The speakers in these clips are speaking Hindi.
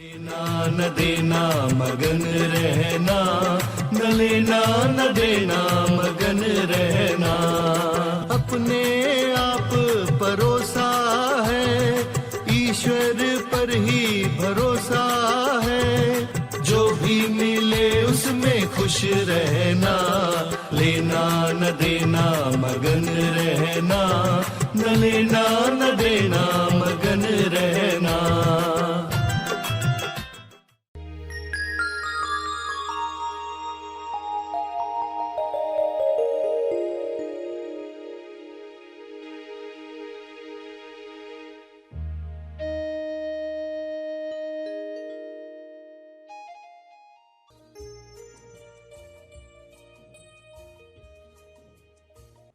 लेना न देना मगन रहना, न लेना न देना मगन रहना। अपने आप परोसा है, ईश्वर पर ही भरोसा है। जो भी मिले उसमें खुश रहना, लेना न देना मगन रहना, न लेना न देना मगन रहना।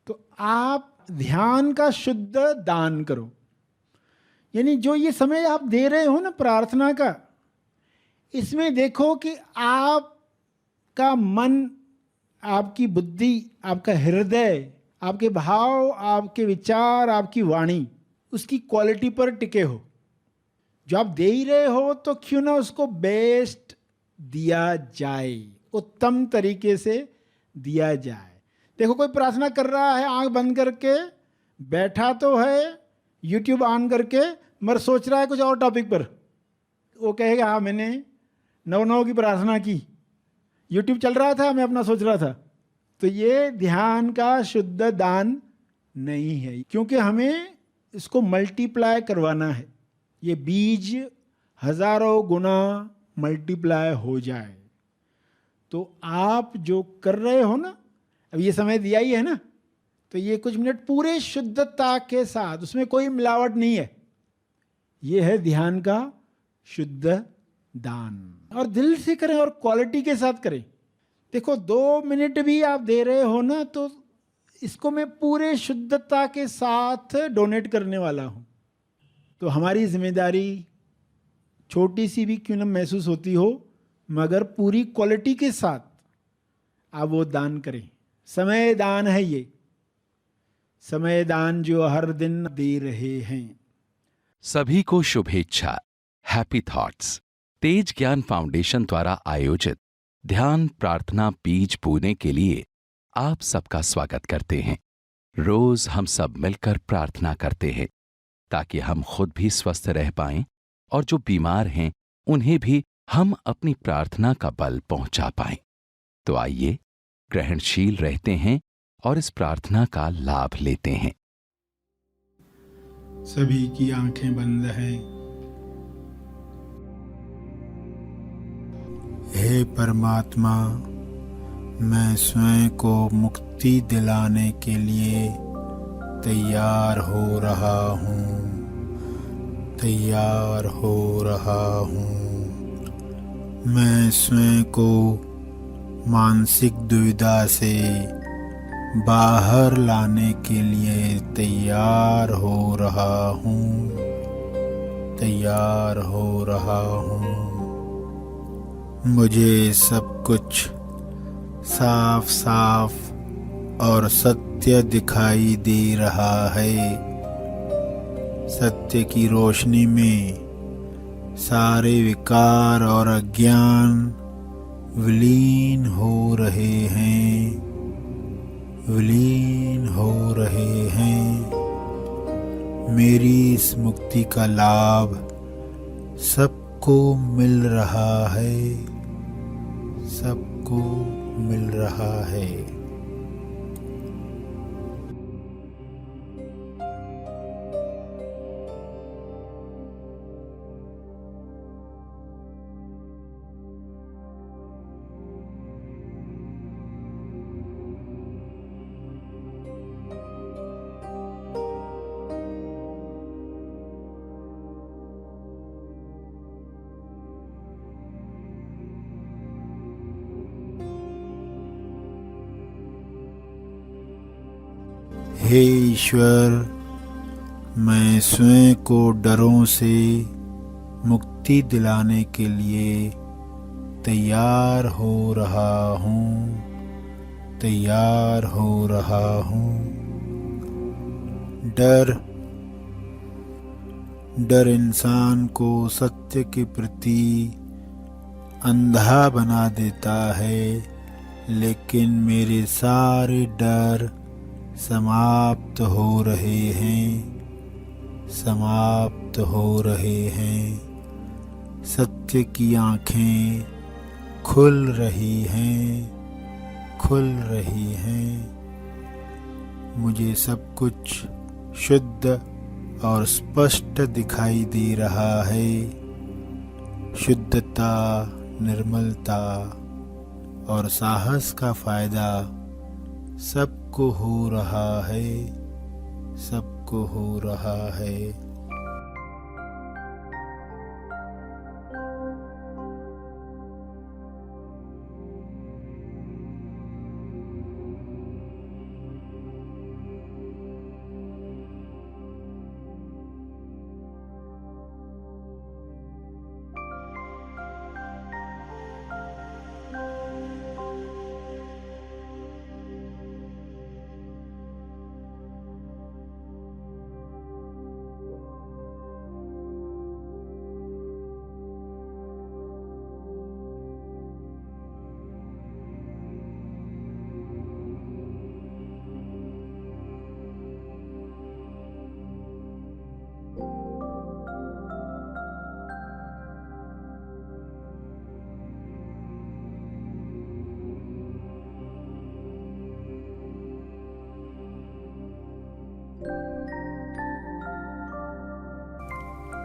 तो आप ध्यान का शुद्ध दान करो, यानी जो ये समय आप दे रहे हो ना प्रार्थना का, इसमें देखो कि आपका मन, आपकी बुद्धि, आपका हृदय, आपके भाव, आपके विचार, आपकी वाणी उसकी क्वालिटी पर टिके हो। जो आप दे ही रहे हो तो क्यों ना उसको बेस्ट दिया जाए, उत्तम तरीके से दिया जाए। देखो कोई प्रार्थना कर रहा है आंख बंद करके, बैठा तो है यूट्यूब ऑन करके, मगर सोच रहा है कुछ और टॉपिक पर। वो कहेगा हाँ मैंने 9/9 की प्रार्थना की, यूट्यूब चल रहा था, मैं अपना सोच रहा था। तो ये ध्यान का शुद्ध दान नहीं है, क्योंकि हमें इसको मल्टीप्लाई करवाना है, ये बीज हजारों गुना मल्टीप्लाई हो जाए। तो आप जो कर रहे हो ना, अब ये समय दिया ही है ना, तो ये कुछ मिनट पूरे शुद्धता के साथ, उसमें कोई मिलावट नहीं है, ये है ध्यान का शुद्ध दान। और दिल से करें और क्वालिटी के साथ करें। देखो 2 मिनट भी आप दे रहे हो ना, तो इसको मैं पूरे शुद्धता के साथ डोनेट करने वाला हूँ। तो हमारी जिम्मेदारी छोटी सी भी क्यों न महसूस होती हो, मगर पूरी क्वालिटी के साथ आप वो दान करें। समय दान है ये, समय दान जो हर दिन दे रहे हैं। सभी को शुभेच्छा। हैप्पी थॉट्स तेज ज्ञान फाउंडेशन द्वारा आयोजित ध्यान प्रार्थना बीज बोने के लिए आप सबका स्वागत करते हैं। रोज हम सब मिलकर प्रार्थना करते हैं ताकि हम खुद भी स्वस्थ रह पाएं और जो बीमार हैं उन्हें भी हम अपनी प्रार्थना का बल पहुंचा पाएं। तो आइए ग्रहणशील रहते हैं और इस प्रार्थना का लाभ लेते हैं। सभी की आंखें बंद हैं। हे परमात्मा, मैं स्वयं को मुक्ति दिलाने के लिए तैयार हो रहा हूँ, तैयार हो रहा हूँ। मैं स्वयं को मानसिक दुविधा से बाहर लाने के लिए तैयार हो रहा हूँ, तैयार हो रहा हूँ। मुझे सब कुछ साफ साफ और सत्य दिखाई दे रहा है। सत्य की रोशनी में सारे विकार और अज्ञान विलीन हो रहे हैं, विलीन हो रहे हैं। मेरी इस मुक्ति का लाभ सबको मिल रहा है, सबको मिल रहा है। हे ईश्वर, मैं स्वयं को डरों से मुक्ति दिलाने के लिए तैयार हो रहा हूँ, तैयार हो रहा हूँ। डर डर इंसान को सत्य के प्रति अंधा बना देता है, लेकिन मेरे सारे डर समाप्त हो रहे हैं, समाप्त हो रहे हैं। सत्य की आँखें खुल रही हैं, खुल रही हैं। मुझे सब कुछ शुद्ध और स्पष्ट दिखाई दे रहा है। शुद्धता, निर्मलता और साहस का फायदा सबको हो रहा है, सबको हो रहा है।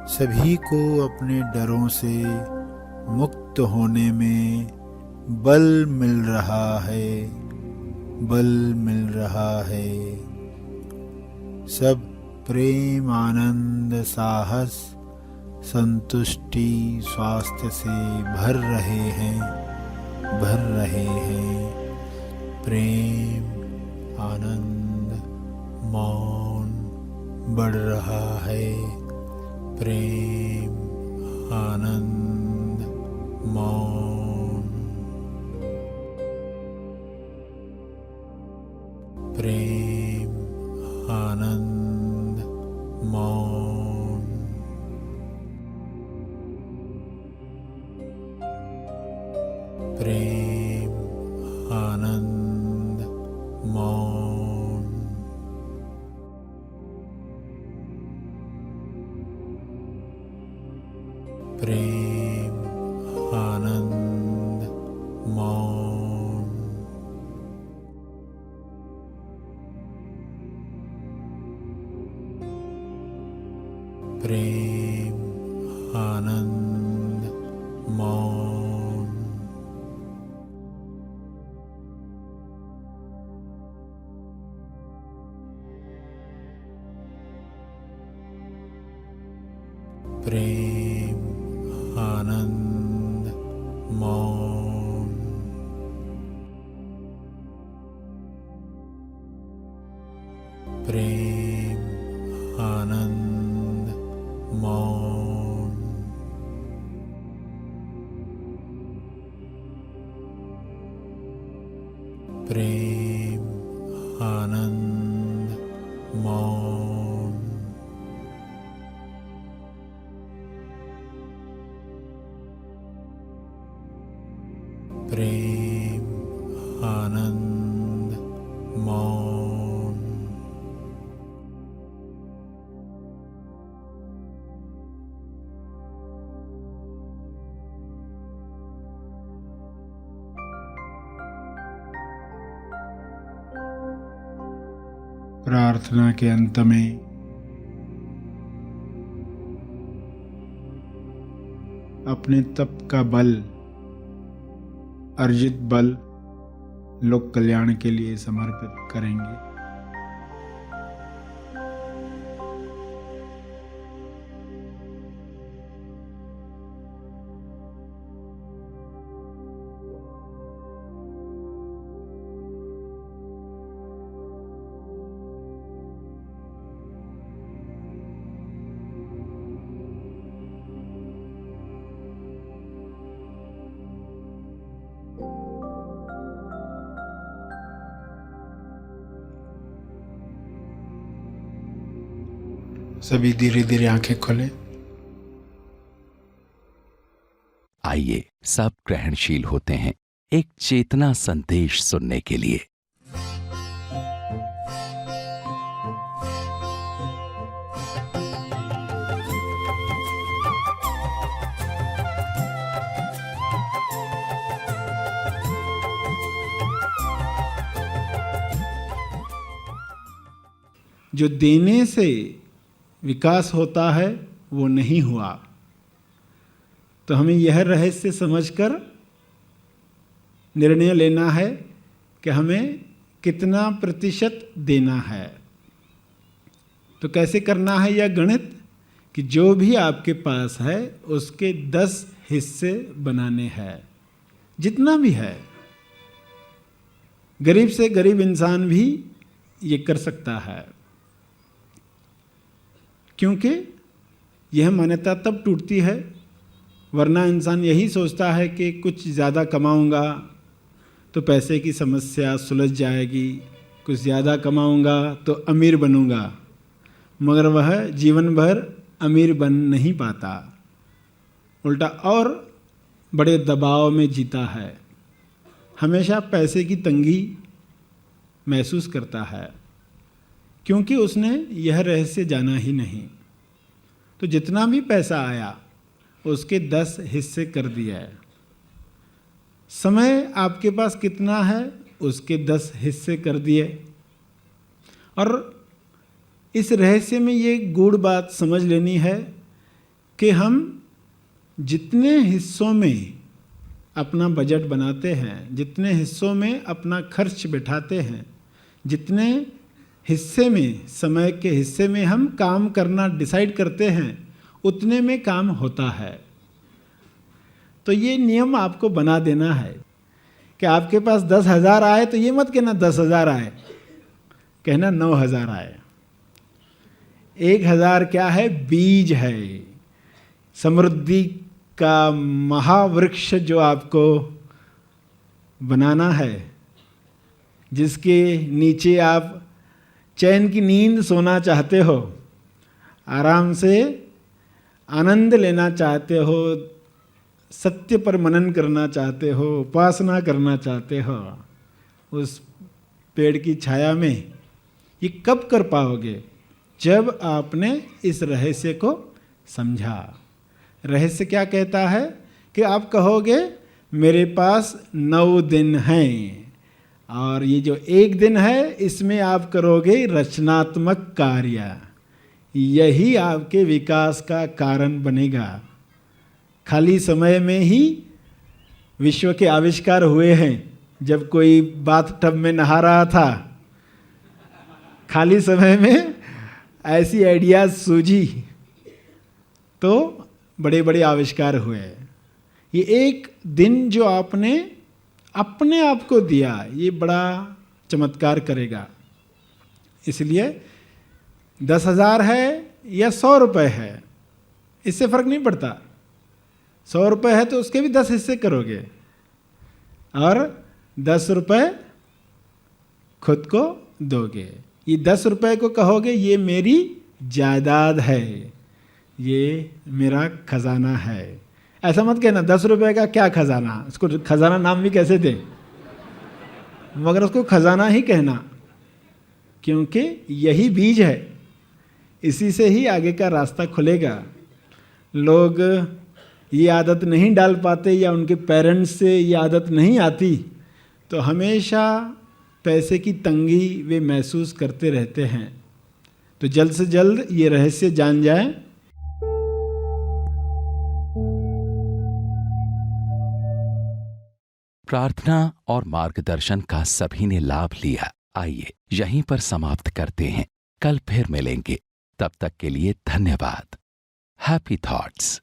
सभी को अपने डरों से मुक्त होने में बल मिल रहा है, बल मिल रहा है। सब प्रेम, आनंद, साहस, संतुष्टि, स्वास्थ्य से भर रहे हैं, भर रहे हैं। प्रेम, आनंद, मौन बढ़ रहा है। प्रेम, आनंद, मौन। प्रेम, आनंद, मौन। प्रेम, आनंद, मौन। प्रेम, आनंद, मौन। प्रेम, आनंद, मौन। प्रेम, आनंद, मौन। प्रेम, आनंद, मौन। प्रेम, आनंद, मौन। प्रेम, आनंद, मौन। प्रार्थना के अंत में अपने तप का बल, अर्जित बल लोक कल्याण के लिए समर्पित करेंगे। सभी धीरे धीरे आंखें खोलें। आइए सब ग्रहणशील होते हैं एक चेतना संदेश सुनने के लिए। जो देने से विकास होता है वो नहीं हुआ। तो हमें यह रहस्य समझकर निर्णय लेना है कि हमें कितना प्रतिशत देना है। तो कैसे करना है यह गणित कि जो भी आपके पास है उसके 10 हिस्से बनाने हैं, जितना भी है। गरीब से गरीब इंसान भी ये कर सकता है, क्योंकि यह मान्यता तब टूटती है, वरना इंसान यही सोचता है कि कुछ ज़्यादा कमाऊंगा तो पैसे की समस्या सुलझ जाएगी, कुछ ज़्यादा कमाऊंगा तो अमीर बनूंगा, मगर वह जीवन भर अमीर बन नहीं पाता, उल्टा और बड़े दबाव में जीता है, हमेशा पैसे की तंगी महसूस करता है, क्योंकि उसने यह रहस्य जाना ही नहीं। तो जितना भी पैसा आया उसके 10 हिस्से कर दिया है। समय आपके पास कितना है उसके 10 हिस्से कर दिए। और इस रहस्य में ये गूढ़ बात समझ लेनी है कि हम जितने हिस्सों में अपना बजट बनाते हैं, जितने हिस्सों में अपना खर्च बिठाते हैं, जितने हिस्से में, समय के हिस्से में हम काम करना डिसाइड करते हैं, उतने में काम होता है। तो ये नियम आपको बना देना है कि आपके पास 10,000 आए तो ये मत कहना 10,000 आए, कहना 9,000 आए। 1,000 क्या है? बीज है, समृद्धि का महावृक्ष जो आपको बनाना है, जिसके नीचे आप चैन की नींद सोना चाहते हो, आराम से आनंद लेना चाहते हो, सत्य पर मनन करना चाहते हो, उपासना करना चाहते हो, उस पेड़ की छाया में ये कब कर पाओगे? जब आपने इस रहस्य को समझा। रहस्य क्या कहता है कि आप कहोगे मेरे पास 9 दिन हैं, और ये जो 1 दिन है इसमें आप करोगे रचनात्मक कार्य, यही आपके विकास का कारण बनेगा। खाली समय में ही विश्व के आविष्कार हुए हैं। जब कोई बाथटब में नहा रहा था, खाली समय में ऐसी आइडियाज सूझी तो बड़े बड़े आविष्कार हुए। ये 1 दिन जो आपने अपने आप को दिया, ये बड़ा चमत्कार करेगा। इसलिए 10,000 है या 100 रुपये है, इससे फर्क नहीं पड़ता। 100 रुपये है तो उसके भी 10 हिस्से करोगे, और 10 रुपये खुद को दोगे। ये 10 रुपये को कहोगे ये मेरी जायदाद है, ये मेरा खजाना है। ऐसा मत कहना 10 रुपये का क्या खजाना, उसको खजाना नाम भी कैसे दें, मगर उसको खजाना ही कहना, क्योंकि यही बीज है, इसी से ही आगे का रास्ता खुलेगा। लोग ये आदत नहीं डाल पाते या उनके पेरेंट्स से ये आदत नहीं आती, तो हमेशा पैसे की तंगी वे महसूस करते रहते हैं। तो जल्द से जल्द ये रहस्य जान जाए। प्रार्थना और मार्गदर्शन का सभी ने लाभ लिया। आइए यहीं पर समाप्त करते हैं, कल फिर मिलेंगे। तब तक के लिए धन्यवाद। Happy thoughts.